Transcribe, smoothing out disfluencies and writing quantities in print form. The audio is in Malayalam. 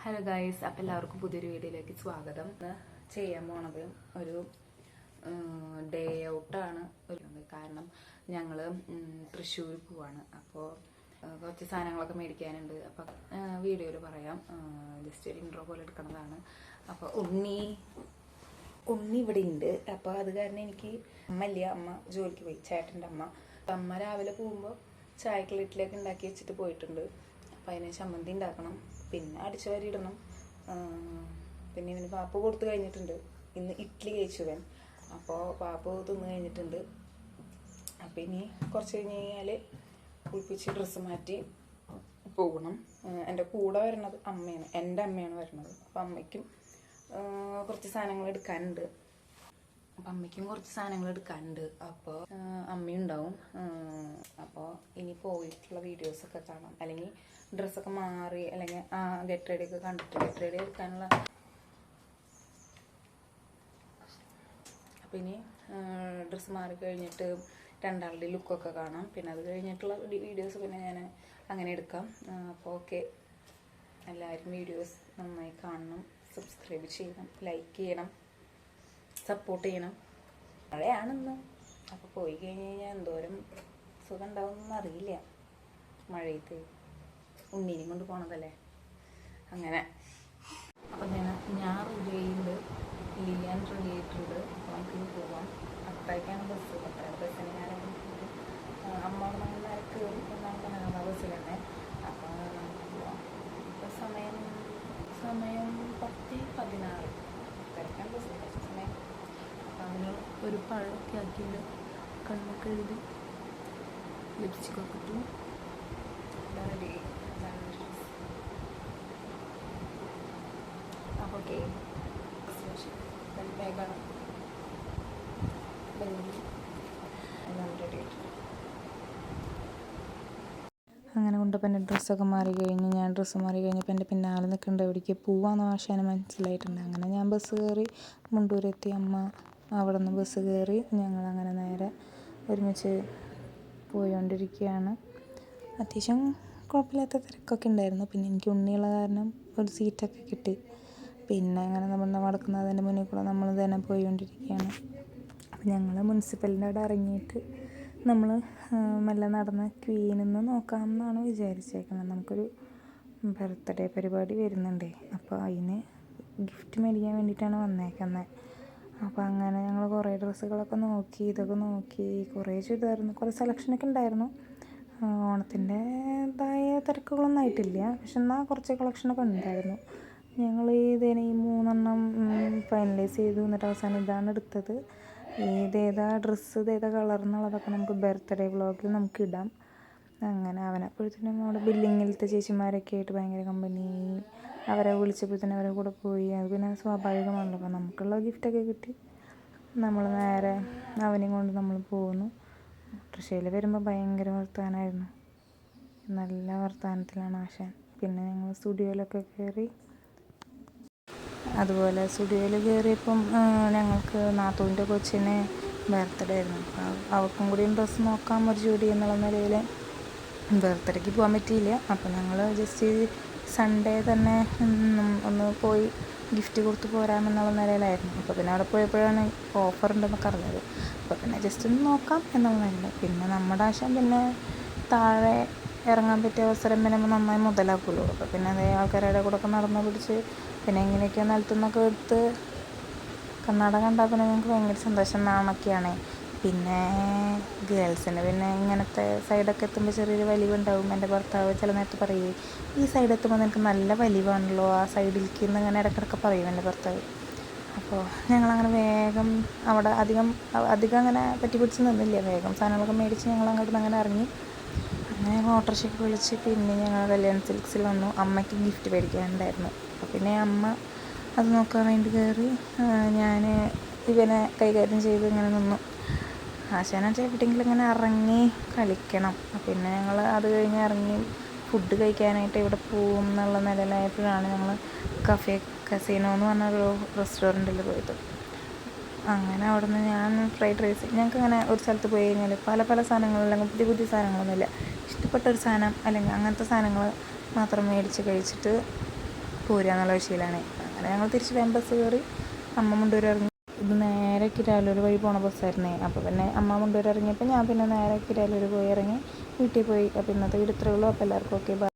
ഹലോ ഗൈസ്, അപ്പം എല്ലാവർക്കും പുതിയൊരു വീഡിയോയിലേക്ക് സ്വാഗതം. ചെയ്യാൻ പോണത് ഒരു ഡേ ഔട്ടാണ്. കാരണം ഞങ്ങൾ തൃശ്ശൂർ പോവാണ്. അപ്പോൾ കുറച്ച് സാധനങ്ങളൊക്കെ മേടിക്കാനുണ്ട്. അപ്പം വീഡിയോയിൽ പറയാം, ജസ്റ്റ് ഒരു ഇൻട്രോ പോലെ എടുക്കുന്നതാണ്. അപ്പോൾ ഉണ്ണി ഇവിടെ ഉണ്ട്. അപ്പോൾ അത് കാരണം എനിക്ക് അമ്മ ജോലിക്ക് പോയി, ചേട്ടൻ്റെ അമ്മ രാവിലെ പോകുമ്പോൾ ചായക്കുള്ള ഇഡ്ഡലിയൊക്കെ ഉണ്ടാക്കി വെച്ചിട്ട് പോയിട്ടുണ്ട്. അപ്പോൾ അതിന് ചമ്മന്തി ഉണ്ടാക്കണം, പിന്നെ അടിച്ചു വാരി ഇടണം. പിന്നെ ഇവന് പാപ്പ് കൊടുത്തു കഴിഞ്ഞിട്ടുണ്ട്. ഇന്ന് ഇഡ്ഡലി കഴിച്ചുവൻ. അപ്പോൾ പാപ്പ് തിന്ന് കഴിഞ്ഞിട്ടുണ്ട്. അപ്പോൾ ഇനി കുറച്ച് കഴിഞ്ഞ് കഴിഞ്ഞാൽ കുളിപ്പിച്ച് ഡ്രസ്സ് മാറ്റി പോകണം. എൻ്റെ കൂടെ വരണത് അമ്മയാണ്, എൻ്റെ അമ്മയാണ് വരണത്. അപ്പോൾ അമ്മയ്ക്കും കുറച്ച് സാധനങ്ങൾ എടുക്കാനുണ്ട്. അപ്പോൾ അമ്മയുണ്ടാവും. അപ്പോൾ ഇനി പോയിട്ടുള്ള വീഡിയോസൊക്കെ കാണാം. അല്ലെങ്കിൽ ഡ്രസ്സൊക്കെ മാറി, അല്ലെങ്കിൽ ഗെറ്റ് റെഡി ഒക്കെ കണ്ടിട്ട് ഗെറ്റ് റെഡി എടുക്കാനുള്ള. അപ്പോൾ ഇനി ഡ്രസ്സ് മാറി കഴിഞ്ഞിട്ട് രണ്ടാളുടെ ലുക്കൊക്കെ കാണാം. പിന്നെ അത് കഴിഞ്ഞിട്ടുള്ള വീഡിയോസ് പിന്നെ ഞാൻ അങ്ങനെ എടുക്കാം. അപ്പോൾ ഓക്കെ, എല്ലാവരും വീഡിയോസ് നന്നായി കാണണം, സബ്സ്ക്രൈബ് ചെയ്യണം, ലൈക്ക് ചെയ്യണം, സപ്പോർട്ട് ചെയ്യണം. മഴയാണെന്ന്. അപ്പോൾ പോയി കഴിഞ്ഞ് കഴിഞ്ഞാൽ എന്തോരം സുഖം ഉണ്ടാവുമെന്നൊന്നും അറിയില്ല. മഴയത്ത് ഉണ്ണീനെയും കൊണ്ട് പോണതല്ലേ. അങ്ങനെ അപ്പം ഞാൻ റെഡി ചെയ്യുന്നുണ്ട്, ലിയാൻ റെഡി ആയിട്ടുണ്ട്. അപ്പോൾ നമുക്ക് പോവാം. അത്രയ്ക്കാണ് ബസ്സിന് ഞാൻ അമ്മ നേരെ കയറി എന്നാണ് പറഞ്ഞത് ബസ്സിൽ തന്നെ. അപ്പോൾ നമുക്ക് പോവാം. ഇപ്പോൾ സമയം 10:16. അത്രയ്ക്കാണ് ബസ്സിൽ സമയം. അപ്പം അതിന് ഒരു പഴമൊക്കെ ആക്കിയിട്ട് കണ്ണൊക്കെ എഴുതി ലിപ്സ്റ്റിക്കൊക്കെ ഇട്ടു റെഡി. അപ്പോൾ ഓക്കെ, ബാഗാണ് റെഡി ആയിട്ടുണ്ട്. അങ്ങനെ കൊണ്ടപ്പോൾ എൻ്റെ ഡ്രസ്സൊക്കെ മാറി കഴിഞ്ഞ് ഞാൻ ഡ്രസ്സ് മാറി കഴിഞ്ഞപ്പോൾ എൻ്റെ പിന്നാലെ നിൽക്കേണ്ട എവിടേക്ക് പോവാമെന്ന് ആശാന് മനസ്സിലായിട്ടുണ്ട്. അങ്ങനെ ഞാൻ ബസ് കയറി മുണ്ടൂരെത്തി. അമ്മ അവിടെ നിന്ന് ബസ് കയറി. ഞങ്ങളങ്ങനെ നേരെ ഒരുമിച്ച് പോയിക്കൊണ്ടിരിക്കുകയാണ്. അത്യാവശ്യം കുഴപ്പമില്ലാത്ത തിരക്കൊക്കെ ഉണ്ടായിരുന്നു. പിന്നെ എനിക്ക് ഉണ്ണിയുള്ള കാരണം ഒരു സീറ്റൊക്കെ കിട്ടി. പിന്നെ അങ്ങനെ നമ്മൾ നടക്കുന്നതിൻ്റെ മുന്നിൽ കൂടെ നമ്മൾ തന്നെ പോയിക്കൊണ്ടിരിക്കുകയാണ്. അപ്പം ഞങ്ങൾ മുനിസിപ്പലിൻ്റെ അവിടെ ഇറങ്ങിയിട്ട് നമ്മൾ മെല്ലെ നടന്ന് ക്വീനിൽ നിന്ന് നോക്കാമെന്നാണ് വിചാരിച്ചേക്കുന്നത്. നമുക്കൊരു ബർത്ത്ഡേ പരിപാടി വരുന്നുണ്ടേ. അപ്പോൾ അതിന് ഗിഫ്റ്റ് മേടിക്കാൻ വേണ്ടിയിട്ടാണ് വന്നേക്കുന്നത്. അപ്പോൾ അങ്ങനെ ഞങ്ങൾ കുറേ ഡ്രസ്സുകളൊക്കെ നോക്കി, ഇതൊക്കെ നോക്കി. കുറേ ചുരിദാറുന്നു, കുറേ സെലക്ഷനൊക്കെ ഉണ്ടായിരുന്നു. ഓണത്തിൻ്റെതായ തിരക്കുകളൊന്നും ആയിട്ടില്ല, പക്ഷെ എന്നാൽ കുറച്ച് കളക്ഷനൊക്കെ ഉണ്ടായിരുന്നു. ഞങ്ങൾ ഇതിന് ഈ 3 ഫൈനലൈസ് ചെയ്തു. എന്നിട്ട് അവസാനം ഇതാണ് എടുത്തത്. ഇതേതാ ഡ്രസ്സ്, ഇതേതാ കളർ എന്നുള്ളതൊക്കെ നമുക്ക് ബർത്ത്ഡേ വ്ളോഗിൽ നമുക്ക് ഇടാം. അങ്ങനെ അവനപ്പോഴത്തേനും നമ്മുടെ ബില്ലിങ്ങിലത്തെ ചേച്ചിമാരൊക്കെ ആയിട്ട് ഭയങ്കര കമ്പനി. അവരെ വിളിച്ചപ്പോഴത്തേനും അവരെ കൂടെ പോയി. അത് പിന്നെ സ്വാഭാവികമാണല്ലോ. അപ്പോൾ നമുക്കുള്ള ഗിഫ്റ്റൊക്കെ കിട്ടി. നമ്മൾ നേരെ അവനെയും കൊണ്ട് നമ്മൾ പോകുന്നു. ഓട്ടോറിക്ഷയിൽ വരുമ്പോൾ ഭയങ്കര വർത്തമാനമായിരുന്നു, നല്ല വർത്തമാനത്തിലാണ് ആശാൻ. പിന്നെ ഞങ്ങൾ സ്റ്റുഡിയോയിലൊക്കെ കയറി. അതുപോലെ സ്റ്റുഡിയോയിൽ കയറിയപ്പം ഞങ്ങൾക്ക് നാത്തൂൻ്റെ കൊച്ചിന് ബർത്ത്ഡേ ആയിരുന്നു. അപ്പോൾ അവർക്കും കൂടിയും ഡ്രസ്സ് നോക്കാം ഒരു ജോഡി എന്നുള്ള നിലയിൽ. ബർത്ത്ഡേക്ക് പോകാൻ പറ്റിയില്ല. അപ്പോൾ ഞങ്ങൾ ജസ്റ്റ് സൺഡേ തന്നെ ഒന്ന് പോയി ഗിഫ്റ്റ് കൊടുത്ത് പോരാമെന്നുള്ള നിലയിലായിരുന്നു. അപ്പോൾ പിന്നെ അവിടെ പോയപ്പോഴാണ് ഓഫർ ഉണ്ടെന്നൊക്കെ അറിഞ്ഞത്. അപ്പോൾ പിന്നെ ജസ്റ്റ് ഒന്ന് നോക്കാം എന്നുള്ള നിലയിൽ. പിന്നെ നമ്മുടെ ആശാൻ പിന്നെ താഴെ ഇറങ്ങാൻ പറ്റിയ അവസരം പിന്നെ നന്നായി മുതലാക്കുമല്ലോ. അപ്പോൾ പിന്നെ അതേ ആൾക്കാരുടെ കൂടെ ഒക്കെ നടന്ന് പിടിച്ച് പിന്നെ എങ്ങനെയൊക്കെയോ നിലത്തുനിന്നൊക്കെ എടുത്ത് കണ്ണാട കണ്ടാൽ പിന്നെ ഞങ്ങൾക്ക് ഭയങ്കര സന്തോഷം. നാണൊക്കെയാണ്. പിന്നെ ഗേൾസിന് പിന്നെ ഇങ്ങനത്തെ സൈഡൊക്കെ എത്തുമ്പോൾ ചെറിയൊരു വലിവുണ്ടാവും. എൻ്റെ ഭർത്താവ് ചില നേരത്ത് പറയും, ഈ സൈഡ് എത്തുമ്പോൾ നിനക്ക് നല്ല വലിവാണല്ലോ, ആ സൈഡിലേക്ക് ഇന്ന് ഇങ്ങനെ ഇടയ്ക്കിടയ്ക്ക് പറയും എൻ്റെ ഭർത്താവ്. അപ്പോൾ ഞങ്ങളങ്ങനെ വേഗം അവിടെ അധികം അങ്ങനെ പറ്റി പിടിച്ച് നിന്നില്ല. വേഗം സാധനങ്ങളൊക്കെ മേടിച്ച് ഞങ്ങൾ അങ്ങോട്ട് നിന്ന് അങ്ങനെ ഇറങ്ങി. അങ്ങനെ ഞങ്ങൾ ഓട്ടോറിക്ഷയ്ക്ക് വിളിച്ച് പിന്നെ ഞങ്ങൾ കല്യാൺ സിൽക്സിൽ വന്നു. അമ്മയ്ക്ക് ഗിഫ്റ്റ് മേടിക്കാനുണ്ടായിരുന്നു. അപ്പോൾ പിന്നെ അമ്മ അത് നോക്കാൻ വേണ്ടി കയറി. ഞാൻ ഇവനെ കൈകാര്യം ചെയ്ത് ഇങ്ങനെ നിന്നു. ആശാനാച്ചാൽ എവിടെയെങ്കിലും ഇങ്ങനെ ഇറങ്ങി കളിക്കണം. പിന്നെ ഞങ്ങൾ അത് കഴിഞ്ഞ് ഇറങ്ങി ഫുഡ് കഴിക്കാനായിട്ട് ഇവിടെ പോകും എന്നുള്ള നിലയിലായപ്പോഴാണ് ഞങ്ങൾ കസീനോ എന്ന് പറഞ്ഞൊരു റെസ്റ്റോറൻറ്റിൽ പോയത്. അങ്ങനെ അവിടെ നിന്ന് ഞാൻ ഫ്രൈഡ് റൈസ്, ഞങ്ങൾക്കങ്ങനെ ഒരു സ്ഥലത്ത് പോയി കഴിഞ്ഞാൽ പല സാധനങ്ങൾ, അല്ലെങ്കിൽ പുതിയ സാധനങ്ങളൊന്നുമില്ല. ഇഷ്ടപ്പെട്ടൊരു സാധനം അല്ലെങ്കിൽ അങ്ങനത്തെ സാധനങ്ങൾ മാത്രം മേടിച്ച് കഴിച്ചിട്ട് പോരുക എന്നുള്ള വിഷയത്തിലാണ്. അങ്ങനെ ഞങ്ങൾ തിരിച്ച് വേഗം ബസ് കയറി അമ്മ മുണ്ടൂർ ഇറങ്ങി. ഇത് നേരെ കിരാലൂർ വഴി പോണ ബസ്സായിരുന്നേ. അപ്പോൾ പിന്നെ അമ്മ മുണ്ടൂർ ഇറങ്ങിയപ്പോൾ ഞാൻ പിന്നെ നേരെ കിരാലൂർ പോയി ഇറങ്ങി വീട്ടിൽ പോയി. അപ്പോൾ ഇന്നത്തെ വീഡിയോ ഇത്രയേ ഉള്ളൂ. അപ്പോൾ എല്ലാവർക്കും ഓക്കെ, ബൈ.